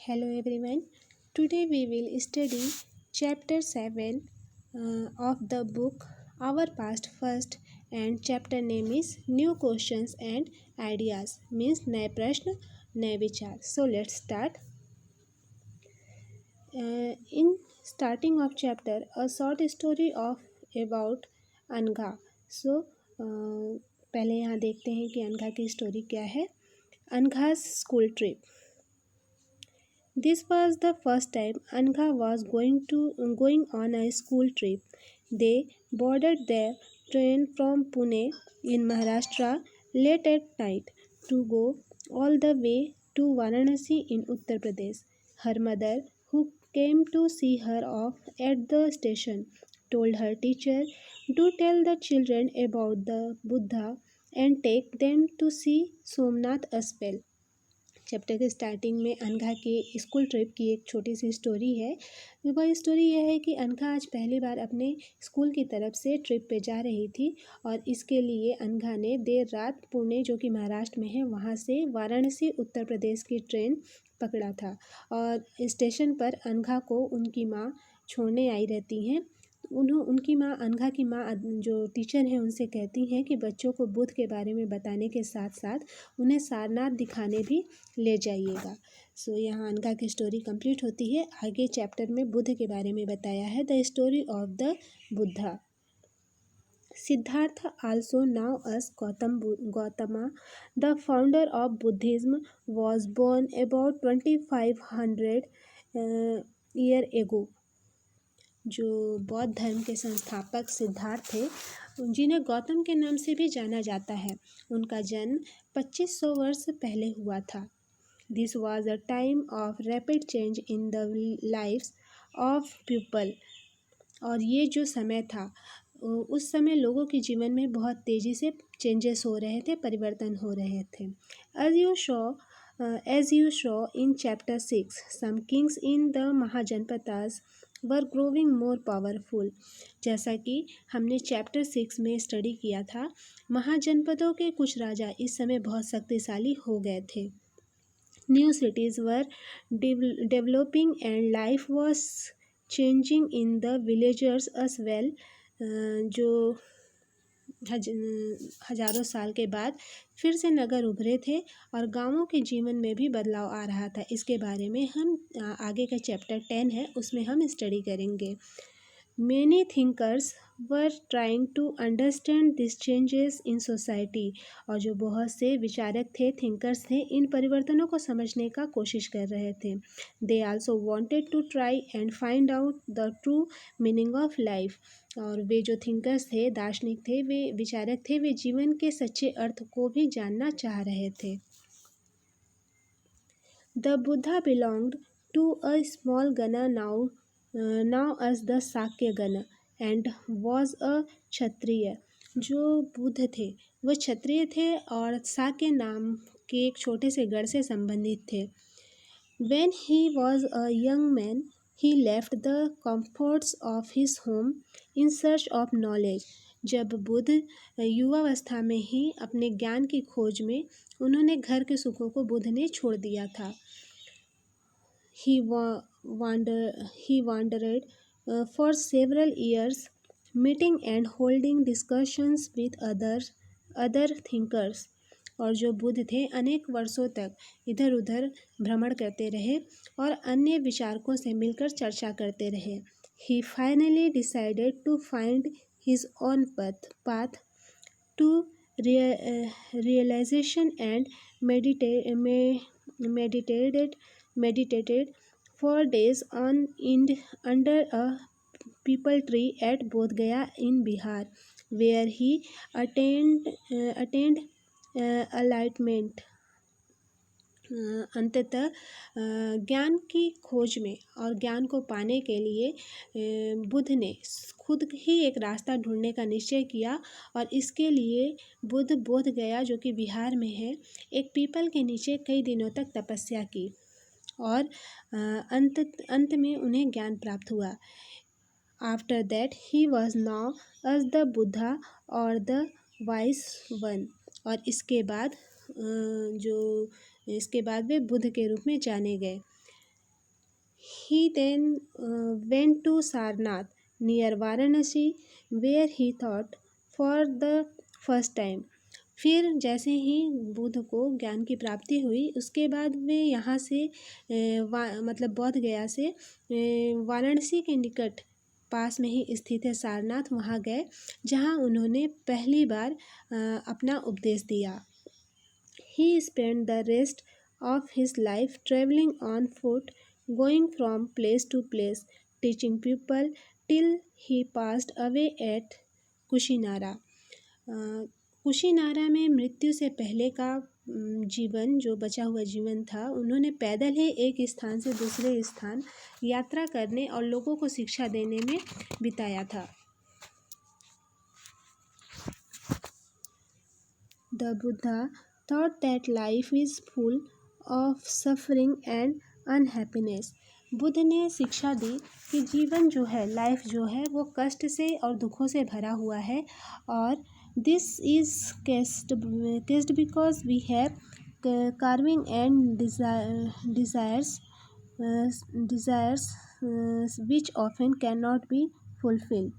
Hello everyone. Today we will study chapter 7 of the book Our Past First, and chapter name is New Questions and Ideas, means नए प्रश्न नए विचार. So let's start. In starting of chapter, a short story of about Anagha. So पहले यहाँ देखते हैं कि अनघा की स्टोरी क्या है. अनघा's school trip. This was the first time Anga was going on a school trip. They boarded their train from Pune in Maharashtra late at night to go all the way to Varanasi in Uttar Pradesh. Her mother, who came to see her off at the station, told her teacher, "Do tell the children about the Buddha and take them to see Somnath as well." Chapter के starting में अनघा के school trip की एक छोटी सी story है. वह story यह है कि अनघा आज पहली बार अपने स्कूल की तरफ से ट्रिप पे जा रही थी और इसके लिए अनघा ने देर रात पुणे, जो कि महाराष्ट्र में है, वहाँ से वाराणसी उत्तर प्रदेश की ट्रेन पकड़ा था. और स्टेशन पर अनघा को उनकी माँ छोड़ने आई रहती हैं. उनकी माँ, अनघा की माँ जो टीचर हैं, उनसे कहती हैं कि बच्चों को बुद्ध के बारे में बताने के साथ साथ उन्हें सारनाथ दिखाने भी ले जाइएगा. सो यहाँ अनघा की स्टोरी कंप्लीट होती है. आगे चैप्टर में बुद्ध के बारे में बताया है. The story of the Buddha. Siddhartha, also known as Gautama, the founder of Buddhism, was born about 2500 years ago. जो बौद्ध धर्म के संस्थापक सिद्धार्थ थे, जिन्हें गौतम के नाम से भी जाना जाता है, उनका जन्म 2500 वर्ष पहले हुआ था. This was a time of rapid change in the lives of people. और ये जो समय था, उस समय लोगों के जीवन में बहुत तेज़ी से चेंजेस हो रहे थे, परिवर्तन हो रहे थे. As you saw in chapter 6, some kings in the Mahajanpadas were growing more powerful. जैसा कि हमने चैप्टर 6 में स्टडी किया था, महाजनपदों के कुछ राजा इस समय बहुत शक्तिशाली हो गए थे. New cities were developing and life was changing in the villagers as well. जो हजारों साल के बाद फिर से नगर उभरे थे और गांवों के जीवन में भी बदलाव आ रहा था. इसके बारे में हम आगे का चैप्टर 10 है, उसमें हम स्टडी करेंगे. Many thinkers were trying to understand these changes in society. और जो बहुत से विचारक थे, थिंकर्स थे, इन परिवर्तनों को समझने का कोशिश कर रहे थे. They also wanted to try and find out the true meaning of life. और वे जो थिंकर्स थे, दार्शनिक थे, वे विचारक थे, वे जीवन के सच्चे अर्थ को भी जानना चाह रहे थे. The Buddha belonged to a small Gana now as the Sakya Gana and was a क्षत्रिय. जो बुद्ध थे वह क्षत्रिय थे और साक्य नाम के एक छोटे से गण से संबंधित थे. When he was a young man, he left the comforts of his home in search of knowledge. जब बुद्ध युवावस्था में ही अपने ज्ञान की खोज में उन्होंने घर के सुखों को बुद्ध ने छोड़ दिया था. He wandered for several years, meeting and holding discussions with other thinkers. और जो बुद्ध थे, अनेक वर्षों तक इधर उधर भ्रमण करते रहे और अन्य विचारकों से मिलकर चर्चा करते रहे. He finally decided to find his own path to realization and meditated for days on end under a peepal tree at Bodh Gaya in Bihar, where he attained enlightenment. अंततः ज्ञान की खोज में और ज्ञान को पाने के लिए बुद्ध ने खुद ही एक रास्ता ढूंढने का निश्चय किया और इसके लिए बुद्ध बोध गया, जो कि बिहार में है, एक पीपल के नीचे कई दिनों तक तपस्या की और अंत में उन्हें ज्ञान प्राप्त हुआ. After that he was known as the Buddha और द वाइस वन. और इसके बाद वे बुद्ध के रूप में जाने गए. He then went to Sarnath near Varanasi where he taught for the first time. फिर जैसे ही बुद्ध को ज्ञान की प्राप्ति हुई उसके बाद वे यहाँ से मतलब बौद्ध गया से वाराणसी के निकट पास में ही स्थित है सारनाथ, वहाँ गए जहाँ उन्होंने पहली बार अपना उपदेश दिया। He spent the rest of his life traveling on foot, going from place to place, teaching people till he passed away at Kushinara. Kushinara में मृत्यु से पहले का जीवन, जो बचा हुआ जीवन था, उन्होंने पैदल ही एक स्थान से दूसरे स्थान यात्रा करने और लोगों को शिक्षा देने में बिताया था। The Buddha thought that life is full of suffering and unhappiness. Buddha ने शिक्षा दी कि जीवन जो है, लाइफ जो है, वो कष्ट से और दुखों से भरा हुआ है और this is caused because we have craving and desires which often can not be fulfill.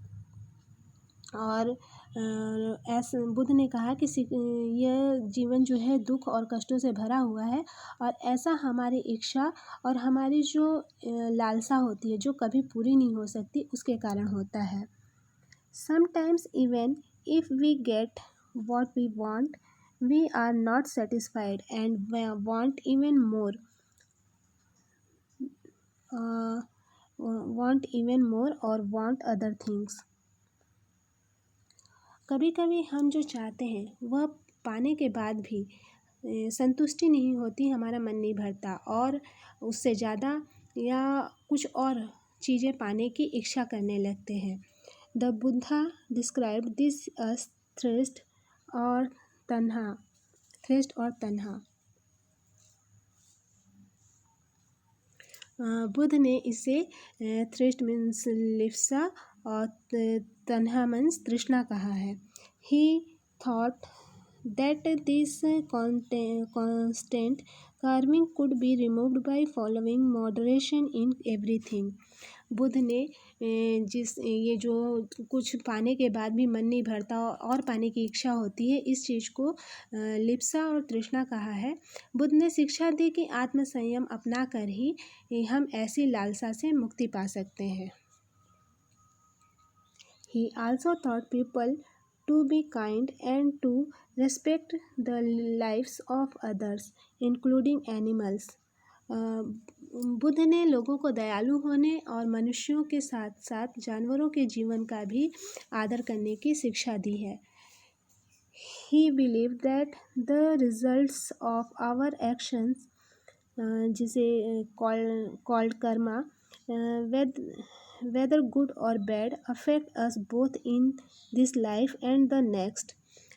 और ऐसा बुद्ध ने कहा कि यह जीवन जो है दुख और कष्टों से भरा हुआ है और ऐसा हमारी इच्छा और हमारी जो लालसा होती है जो कभी पूरी नहीं हो सकती उसके कारण होता है। Sometimes even if we get what we want we are not satisfied and want even more और वॉन्ट अदर थिंग्स। कभी कभी हम जो चाहते हैं वह पाने के बाद भी संतुष्टि नहीं होती, हमारा मन नहीं भरता और उससे ज़्यादा या कुछ और चीज़ें पाने की इच्छा करने लगते हैं। The Buddha described this us thrust और तन्हा। बुद्ध ने इसे थ्रस्ट मीन्स लिप्सा और तन्हा मीन्स तृष्णा कहा है। He thought that this constant craving could be removed by following moderation in everything. Buddha ने ये जो कुछ पाने के बाद भी मन नहीं भरता और पाने की इच्छा होती है, इस चीज़ को लिप्सा और तृष्णा कहा है। बुद्ध ने शिक्षा दी कि आत्मसंयम अपना कर ही हम ऐसी लालसा से मुक्ति पा सकते हैं। He also taught people to be kind and to respect the lives of others, including animals. Buddha ने लोगों को दयालु होने और मनुष्यों के साथ साथ जानवरों के जीवन का भी आदर करने की शिक्षा दी है। He believed that the results of our actions, जिसे called karma, whether good or bad, affect us both in this life and the next.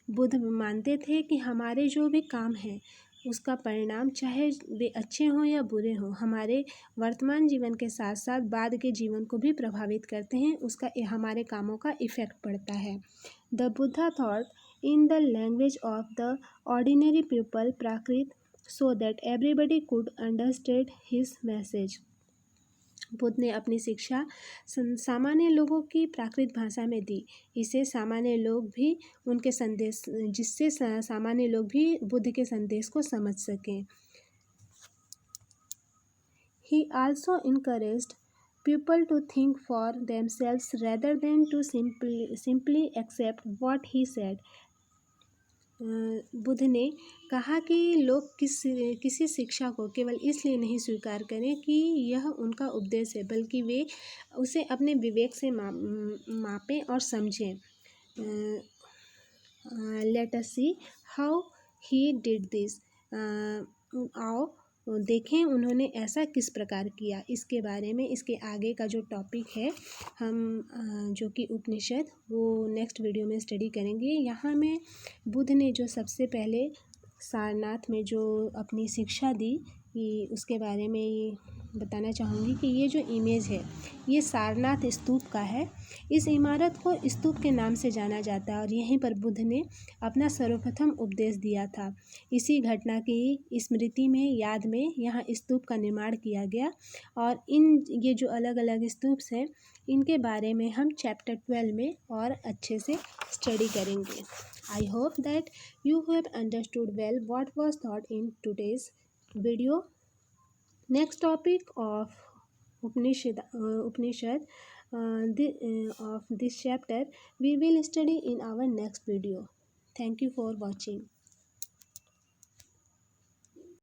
Buddha मानते थे कि हमारे जो भी काम हैं उसका परिणाम, चाहे वे अच्छे हों या बुरे हों, हमारे वर्तमान जीवन के साथ साथ बाद के जीवन को भी प्रभावित करते हैं, उसका हमारे कामों का इफ़ेक्ट पड़ता है। The Buddha thought in the language of the ordinary people Prakrit so that everybody could understand his message. Buddha ने अपनी शिक्षा सामान्य लोगों की प्राकृत भाषा में दी, इससे सामान्य लोग भी उनके संदेश जिससे सामान्य लोग भी बुद्ध के संदेश को समझ सकें। He also encouraged people to think for themselves rather than to simply accept what he said. Buddha ने कहा कि लोग किसी शिक्षा को केवल इसलिए नहीं स्वीकार करें कि यह उनका उपदेश है, बल्कि वे उसे अपने विवेक से मापें और समझें। Let us see how he did this. आओ देखें उन्होंने ऐसा किस प्रकार किया। इसके बारे में इसके आगे का जो टॉपिक है हम जो कि उपनिषद, वो नेक्स्ट वीडियो में स्टडी करेंगे। यहाँ में बुद्ध ने जो सबसे पहले सारनाथ में जो अपनी शिक्षा दी उसके बारे में ये बताना चाहूँगी कि ये जो इमेज है ये सारनाथ स्तूप का है। इस इमारत को स्तूप के नाम से जाना जाता है और यहीं पर बुद्ध ने अपना सर्वप्रथम उपदेश दिया था। इसी घटना की स्मृति में, याद में यहाँ स्तूप का निर्माण किया गया। और ये जो अलग अलग स्तूप्स हैं इनके बारे में हम चैप्टर 12 में और अच्छे से स्टडी करेंगे। I hope that you have understood well what was taught in today's video. Next topic of Upanishad of this chapter we will study in our next video. Thank you for watching.